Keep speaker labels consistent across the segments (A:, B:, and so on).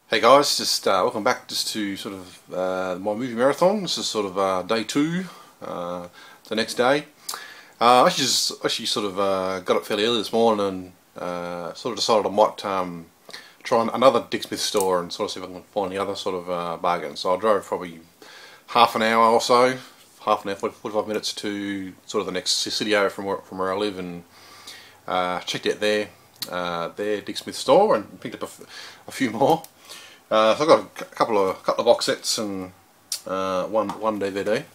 A: Hey guys, just welcome back just to sort of my movie marathon. This is sort of day two, the next day. Actually sort of got up fairly early this morning and sort of decided I might try another Dick Smith store and sort of see if I can find any other sort of bargains. So I drove probably half an hour or so, half an hour, 45 minutes to sort of the next city over from where I live, and checked out their Dick Smith store and picked up a few more. So I've got a couple of box sets and one DVD.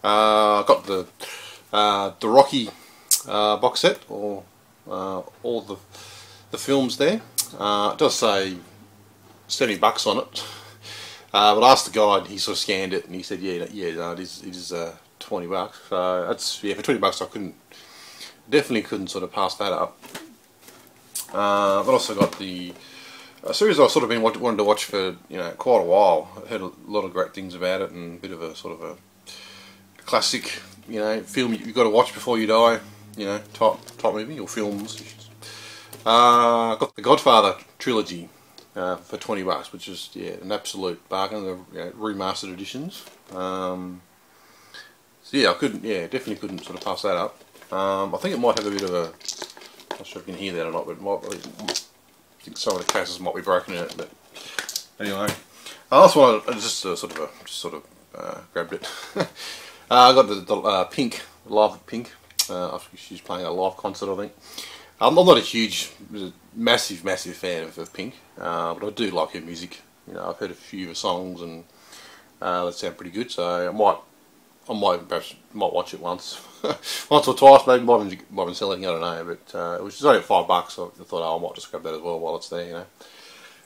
A: I've got the Rocky box set, or all the films there. It does say $70 on it. But I asked the guy, he sort of scanned it and he said, yeah, no, it is $20. So that's, yeah, for $20 I definitely couldn't sort of pass that up. I've also got a series I've sort of been wanting to watch for quite a while. I've heard a lot of great things about it, and a bit of a sort of a classic film you've got to watch before you die, type movie, or films. Got the Godfather trilogy for $20, which is an absolute bargain. The remastered editions. So yeah, definitely couldn't sort of pass that up. I think it might have a bit of a, I'm not sure if you can hear that or not, but it might. I think some of the cases might be broken in it, but anyway. I also wanted grabbed it. I got the Pink, live Pink. She's playing a live concert, I think. I'm not a massive fan of Pink, but I do like her music. I've heard a few of her songs, and they sound pretty good. So I might perhaps watch it once, once or twice. Maybe might have been selling. I don't know, but it was just only at $5, so I thought, I might just grab that as well while it's there.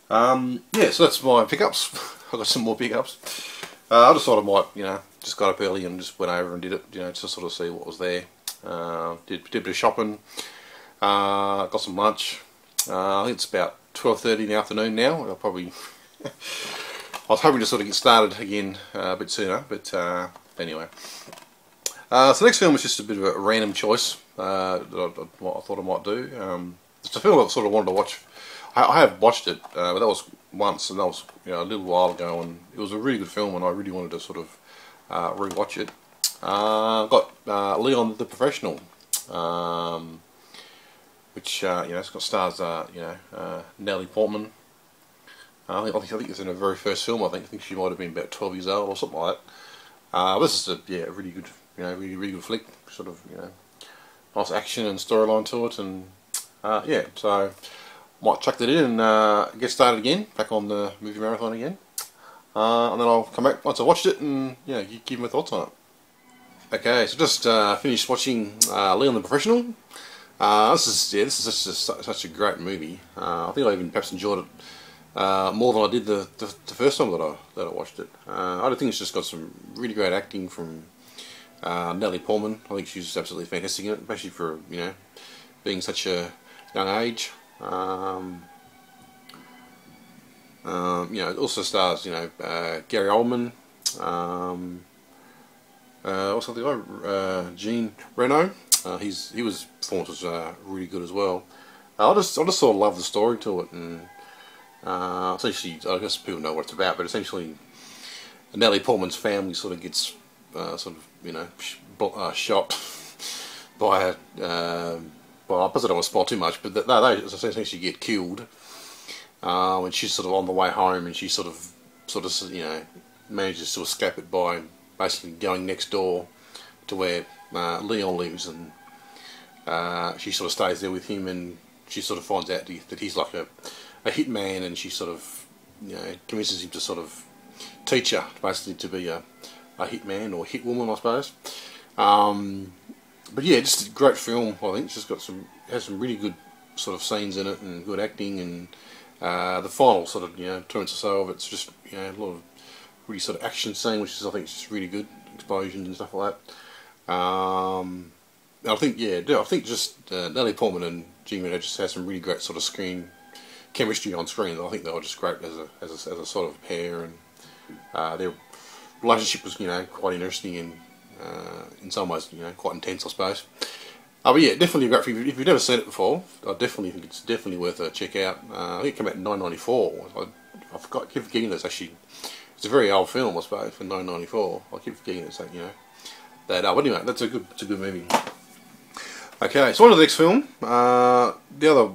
A: Yeah, so that's my pickups. I've got some more pickups. I just thought I might, just got up early and just went over and did it, just to sort of see what was there. Did a bit of shopping. Got some lunch. I think it's about 12:30 in the afternoon now. I'll probably. I was hoping to sort of get started again a bit sooner, but anyway. So the next film was just a bit of a random choice that I thought I might do. It's a film I sort of wanted to watch. I have watched it, but that was once, and that was a little while ago, and it was a really good film, and I really wanted to sort of re-watch it. I've got Leon the Professional, which it's got stars Natalie Portman. I think it's in her very first film. I think she might have been about 12 years old or something like that. This is a really good, really good flick. Sort of nice action and storyline to it, and so might chuck that in and get started again, back on the movie marathon again, and then I'll come back once I watched it and give my thoughts on it. Okay, so just finished watching Leon the Professional. This is such a great movie. I think I even perhaps enjoyed it more than I did the first time that I watched it. I think it's just got some really great acting from Natalie Portman. I think she's absolutely fantastic in it, especially for being such a young age. It also stars Gary Oldman. Also the guy Jean Reno. His performance was really good as well. I just sort of love the story to it, and essentially, I guess people know what it's about, but essentially, Natalie Portman's family sort of gets shot by I suppose I don't want to spoil too much, but they essentially get killed when she's sort of on the way home, and she sort of manages to escape it by basically going next door to where Leon lives, and she sort of stays there with him, and she sort of finds out that he's like a hitman, and she sort of convinces him to sort of teach her basically to be a hitman or hit woman, I suppose. But yeah, just a great film. I think it's just has some really good sort of scenes in it, and good acting, and the final sort of 2 minutes or so of it's just a lot of really sort of action scene, which is I think is just really good, explosions and stuff like that. I think just Natalie Portman and Jean Reno just had some really great sort of screen chemistry on screen. I think they were just great as a sort of pair, and their relationship was quite interesting, and in some ways quite intense, I suppose. But yeah, definitely a great film. If you've never seen it before, I definitely think it's definitely worth a check out. I think it came out in 1994, if I forgot. I keep forgetting that it's a very old film, I suppose, from 1994. I keep forgetting it's that, you know, that. But anyway, it's a good movie. Okay, so on to the next film. The other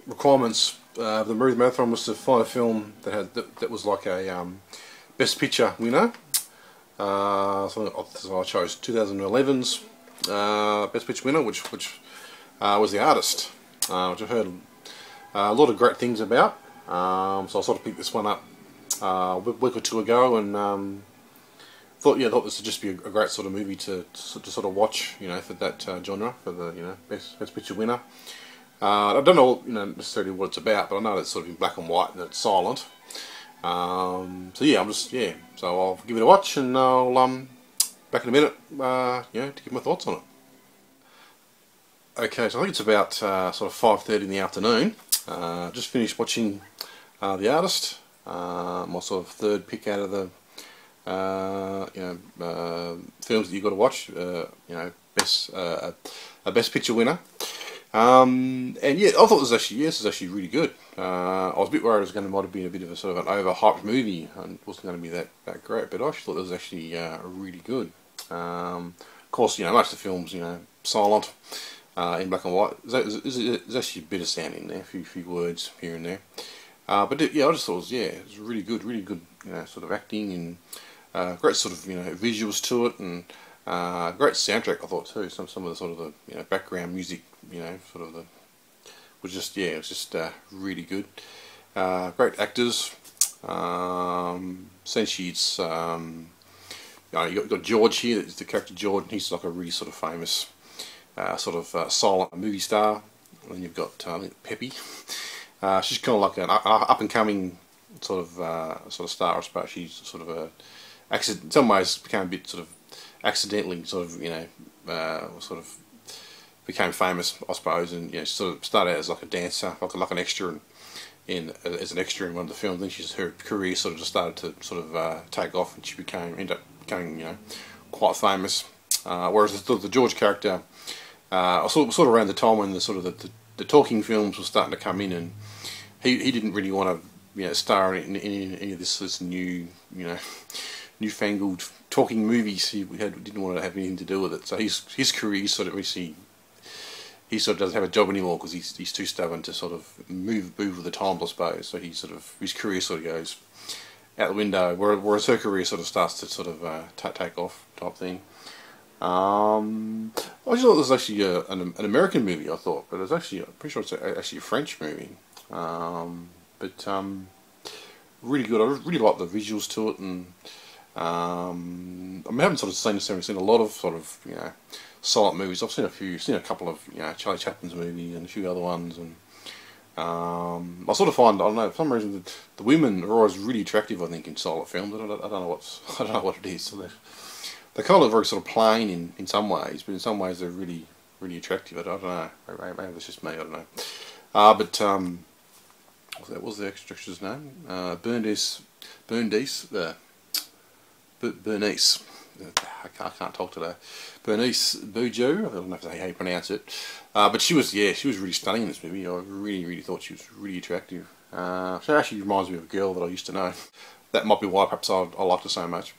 A: requirements of the movie marathon was to find a film that was like a Best Picture winner. So I chose 2011's Best Picture winner, which was The Artist, which I've heard a lot of great things about. So I sort of picked this one up a week or two ago, and thought this would just be a great sort of movie to sort of watch, you know, for that genre, for the, you know, best picture winner. I don't know, you know, necessarily what it's about, but I know it's sort of in black and white and it's silent. So yeah, so I'll give it a watch, and I'll back in a minute, you know, to give my thoughts on it. Okay, so I think it's about sort of 5:30 in the afternoon. Just finished watching The Artist, my sort of third pick out of the films that you've got to watch. You know, a Best Picture winner. And yeah, I thought this was actually really good. I was a bit worried it might have been a bit of a sort of an overhyped movie and it wasn't going to be that great, but I actually thought it was actually really good. Of course, you know, most of the films, you know, silent, in black and white. There's actually a bit of sound in there, a few words here and there. But yeah, I just thought it was really good, you know, sort of acting, and great sort of, you know, visuals to it, and great soundtrack I thought too. Some of the sort of the, you know, background music, you know, sort of was just really good. Great actors. Essentially, it's you know, you've got George here. The character George. He's like a really sort of famous silent movie star. And then you've got Peppy. She's kind of like an up and coming sort of star, I suppose. She's sort of in some ways became a bit sort of accidentally you know, sort of became famous, I suppose, and, you know, sort of started out as like a dancer, like an extra as an extra in one of the films. Then her career sort of just started to sort of take off, and she ended up becoming, you know, quite famous. Whereas the George character, sort of around the time when the talking films were starting to come in, and he didn't really want to, you know, star in any of this new, you know, newfangled talking movies. He didn't want to have anything to do with it. So his career sort of doesn't have a job anymore because he's too stubborn to sort of move with the times, I suppose. So his career sort of goes out the window, whereas her career sort of starts to sort of take off type thing. I just thought it was actually an American movie, I thought, but it's actually, I'm pretty sure it's actually a French movie. But really good. I really like the visuals to it, and I haven't sort of seen a lot of sort of, you know, silent movies. I've seen a couple of, you know, Charlie Chaplin's movies and a few other ones, and I sort of find, I don't know, for some reason the women are always really attractive, I think, in silent films. I don't know what it is. So they kind of very sort of plain in some ways, but in some ways they're really attractive. I don't know. Maybe it's just me. I don't know. But what was the extra's name? Bernice. I can't talk today. Bernice Bujoe. I don't know how you pronounce it. But she was really stunning in this movie. I really thought she was really attractive. She actually reminds me of a girl that I used to know. That might be why perhaps I liked her so much.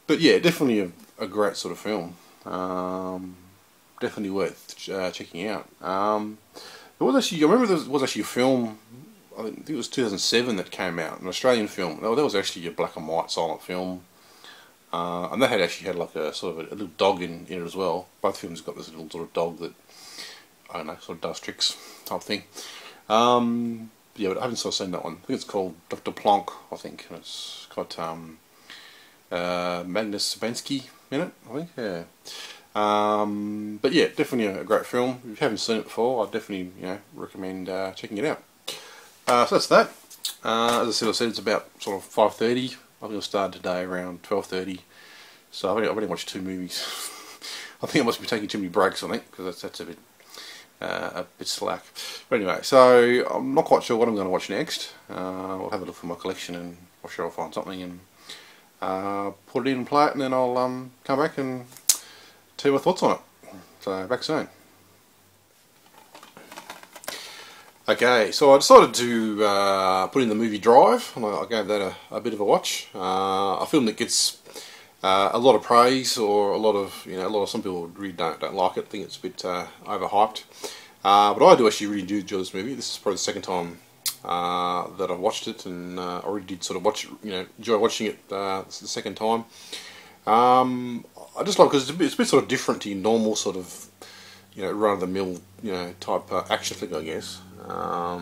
A: But yeah, definitely a great sort of film. Definitely worth checking out. There was actually, I remember there was actually a film, I think it was 2007 that came out, an Australian film. That was actually a black and white silent film. And that actually had like a sort of a little dog in it as well. Both films got this little sort of dog that, I don't know, sort of does tricks type thing. Yeah, but I haven't sort of seen that one. I think it's called Dr. Plonk, I think. And it's got Magnus Sabansky in it, I think, yeah. But yeah, definitely a great film. If you haven't seen it before, I'd definitely, you know, recommend checking it out. So that's that. As I said, it's about sort of 5:30. I think I'll start today around 12:30. So I've only watched 2 movies. I think I must be taking too many breaks, I think, because that's a bit slack. But anyway, so I'm not quite sure what I'm going to watch next. I'll have a look for my collection, and I'm sure I'll find something and put it in and play it, and then I'll come back and tell you my thoughts on it. So back soon. Okay, so I decided to put in the movie Drive, and I gave that a bit of a watch. A film that gets a lot of praise, or a lot of some people really don't like it. Think it's a bit overhyped, but I do actually really do enjoy this movie. This is probably the second time that I've watched it, and I really did sort of enjoy watching it the second time. I just like because it's a bit sort of different to your normal sort of run of the mill type action flick, I guess. I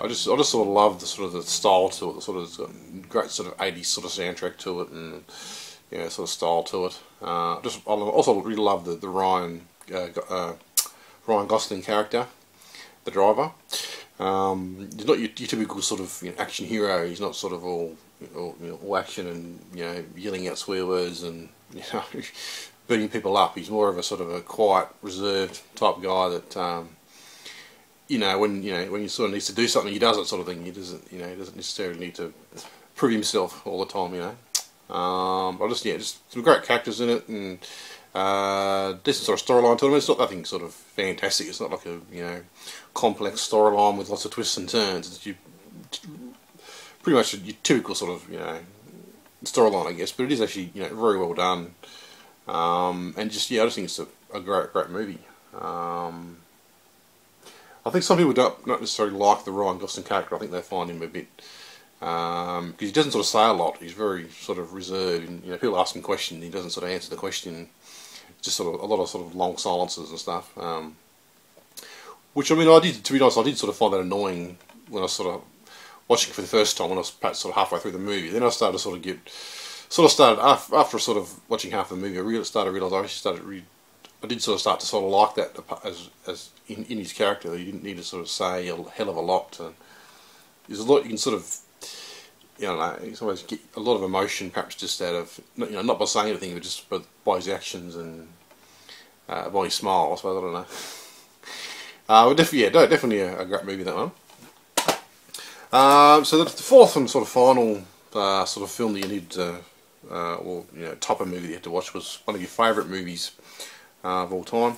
A: just sort of love the sort of the style to it. The sort of it's got great sort of 80s sort of soundtrack to it, and sort of style to it. I also really love the Ryan Gosling character, the driver. He's not your typical sort of action hero. He's not sort of all action and yelling out swear words and beating people up. He's more of a sort of a quiet, reserved type guy that when he sort of needs to do something, he does it, sort of thing. He doesn't necessarily need to prove himself all the time. But just some great characters in it, and decent sort of storyline to them. It's not nothing sort of fantastic. It's not like a complex storyline with lots of twists and turns. It's pretty much your typical sort of storyline, I guess. But it is actually very well done, and I just think it's a great movie. I think some people don't not necessarily like the Ryan Gosling character. I think they find him a bit because he doesn't sort of say a lot. He's very sort of reserved, and people ask him questions, he doesn't sort of answer the question. Just sort of a lot of sort of long silences and stuff. Which I did, to be honest, I did sort of find that annoying when I was sort of watching it for the first time, when I was perhaps sort of halfway through the movie. Then I started to sort of after sort of watching half the movie, I started to realise I did sort of start to sort of like that as in his character, that he didn't need to sort of say a hell of a lot. There's a lot you can sort of, you can always get a lot of emotion, perhaps just out of, not by saying anything, but just by his actions and by his smile, I suppose. I don't know. Definitely a great movie, that one. So the fourth and sort of final sort of film that you need to, type of movie that you had to watch was one of your favourite movies of all time.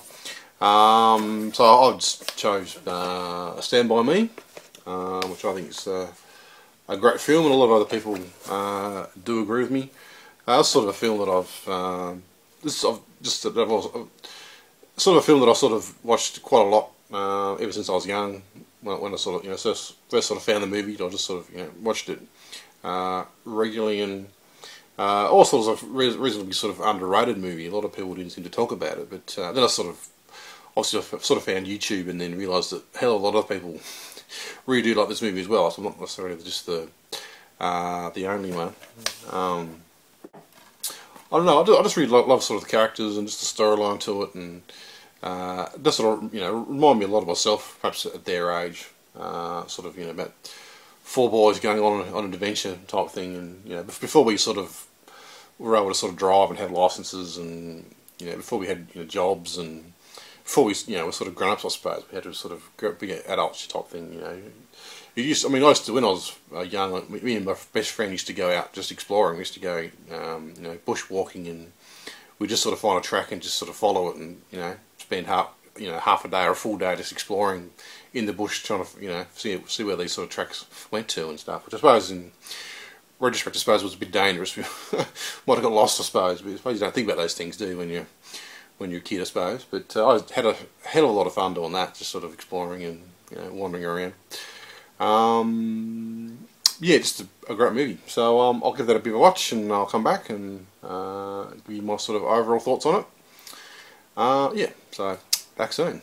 A: So I just chose Stand By Me, which I think is a great film, and a lot of other people do agree with me. It's sort of a film that sort of a film that I sort of watched quite a lot ever since I was young. When I sort of first sort of found the movie, I just sort of watched it regularly, and also it was a reasonably sort of underrated movie. A lot of people didn't seem to talk about it, but then I sort of found YouTube, and then realised that hell of a lot of people really do like this movie as well. So I'm not necessarily just the only one. I don't know. I just really love sort of the characters and just the storyline to it, and that sort of remind me a lot of myself, perhaps at their age. Sort of about four boys going on an adventure type thing, and before we sort of were able to sort of drive and have licenses, and before we had jobs, and before we were sort of grown ups, I suppose we had to sort of be adults type thing. I used to, when I was young, me and my best friend used to go out just exploring. We used to go bushwalking, and we just sort of find a track and just sort of follow it, and spend half a day or a full day just exploring in the bush, trying to see where these sort of tracks went to and stuff. Which I suppose in retrospect, was a bit dangerous. Might have got lost, I suppose. But I suppose you don't think about those things, do you, when you're a kid, I suppose. But I had a hell of a lot of fun doing that, just sort of exploring and wandering around. Just a great movie. So I'll give that a bit of a watch, and I'll come back and give you my sort of overall thoughts on it. So back soon.